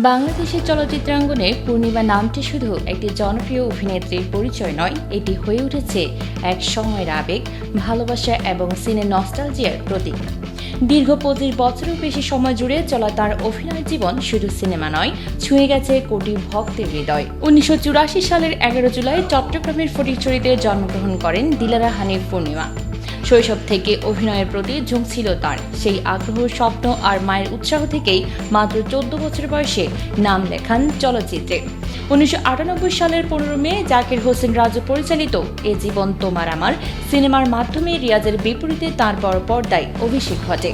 বাংলাদেশের চলচ্চিত্রাঙ্গনে পূর্ণিমা নামটি শুধু একটি জনপ্রিয় অভিনেত্রীর পরিচয় নয়, এটি হয়ে উঠেছে এক সময়ের আবেগ, ভালোবাসা এবং সিনে নস্টালজিয়ার প্রতীক। দীর্ঘ 25 বছরের বেশি সময় জুড়ে চলা তার অভিনয় জীবন শুধু সিনেমা নয়, ছুঁয়ে গেছে কোটি ভক্তের হৃদয়। 1984 সালের 11 জুলাই চট্টগ্রামের ফটিকছড়িতে জন্মগ্রহণ করেন দিলারা হানিফ পূর্ণিমা। শৈশব থেকে অভিনয়ের প্রতি ঝোঁক ছিল তার। সেই আগ্রহ, স্বপ্ন আর মায়ের উৎসাহ থেকেই মাত্র 14 বছর বয়সে নাম লেখান চলচ্চিত্রে। 1998 সালের 15 মে জাকির হোসেন রাজু পরিচালিত এ জীবন তোমার আমার সিনেমার মাধ্যমে রিয়াজের বিপরীতে তার বড় পর্দায় অভিষেক ঘটে।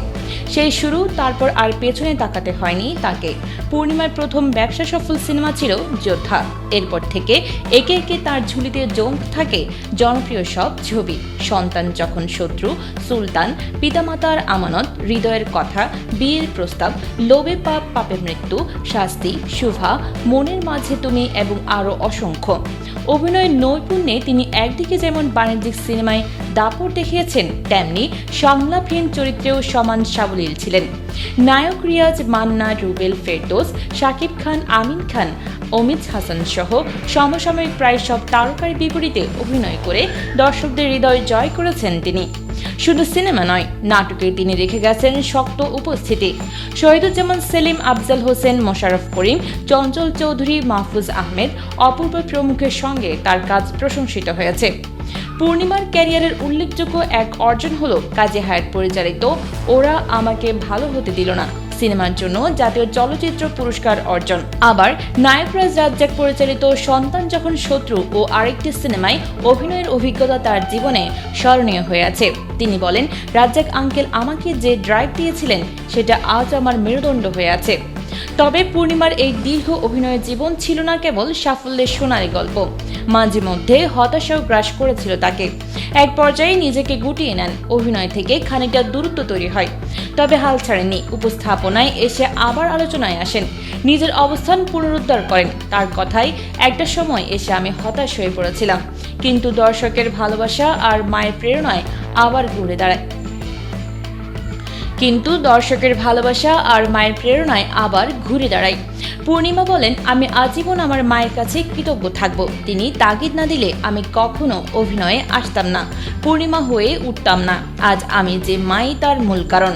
সেই শুরু, তারপর আর পেছনে তাকাতে হয়নি তাকে। পূর্ণিমার প্রথম ব্যবসা সফল সিনেমা ছিল যোদ্ধা। এরপর থেকে একে একে তার ঝুলিতে জমতে থাকে জনপ্রিয় সব ছবি: সন্তান যখন শত্রু, সুলতান, পিতামাতার আমানত, হৃদয়ের কথা, বিয়ের প্রস্তাব, লোভে পাপ পাপে মৃত্যু, শাস্তি, শুভা, মনের মাঝে তুমি এবং আরও অসংখ্য। অভিনয়ের নৈপুণ্যে তিনি একদিকে যেমন বাণিজ্যিক সিনেমায় দাপট দেখিয়েছেন, তেমনি সংলাপহীন চরিত্রেও সমান সাবলীল ছিলেন। নায়ক রিয়াজ, মান্না, রুবেল, ফেরদৌস, শাকিব খান, আমিন খান, অমিত হাসান সহ সমসাময়িক প্রায় সব তারকার বিপরীতে অভিনয় করে দর্শকদের হৃদয় জয় করেছেন তিনি। শুধু সিনেমা নয়, নাটকে তিনি রেখে গেছেন শক্ত উপস্থিতি। শহীদুজ্জামান সেলিম, আফজাল হোসেন, মোশাররফ করিম, চঞ্চল চৌধুরী, মাহফুজ আহমেদ, অপূর্ব প্রমুখের সঙ্গে তার কাজ প্রশংসিত হয়েছে। পূর্ণিমার ক্যারিয়ারের উল্লেখযোগ্য এক অর্জন হল কাজী হায়াৎ পরিচালিত ওরা আমাকে ভালো হতে দিল না সিনেমার জন্য জাতীয় চলচ্চিত্র পুরস্কার অর্জন। আবার নায়করাজ রাজ্জাক পরিচালিত সন্তান যখন শত্রু ও আরেকটি সিনেমায় অভিনয়ের অভিজ্ঞতা তার জীবনে স্মরণীয় হয়ে আছে। তিনি বলেন, রাজ্জাক আঙ্কেল আমাকে যে ড্রাইভ দিয়েছিলেন সেটা আজ আমার মেরুদণ্ড হয়ে আছে। তবে পূর্ণিমার এই দীর্ঘ অভিনয়ের জীবন ছিল না কেবল সাফল্যের সোনালী গল্প। মাঝে মধ্যে হতাশাও গ্রাস করেছিল তাকে। এক পর্যায়ে নিজেকে গুটিয়ে নেন, অভিনয় থেকে খানিকটা দূরত্ব তৈরি হয়। তবে হাল ছাড়েননি, উপস্থাপনায় এসে আবার আলোচনায় আসেন, নিজের অবস্থান পুনরুদ্ধার করেন। তার কথায়, একটা সময় এসে আমি হতাশ হয়ে পড়েছিলাম, কিন্তু দর্শকের ভালোবাসা আর মায়ের প্রেরণায় আবার ঘুরে দাঁড়ায়। পূর্ণিমা বলেন, আমি আজীবন আমার মায়ের কাছে কৃতজ্ঞ থাকব। তিনি তাগিদ না দিলে আমি কখনো অভিনয়ে আসতাম না, পূর্ণিমা হয়ে উঠতাম না। আজ আমি যে মাই তার মূল কারণ।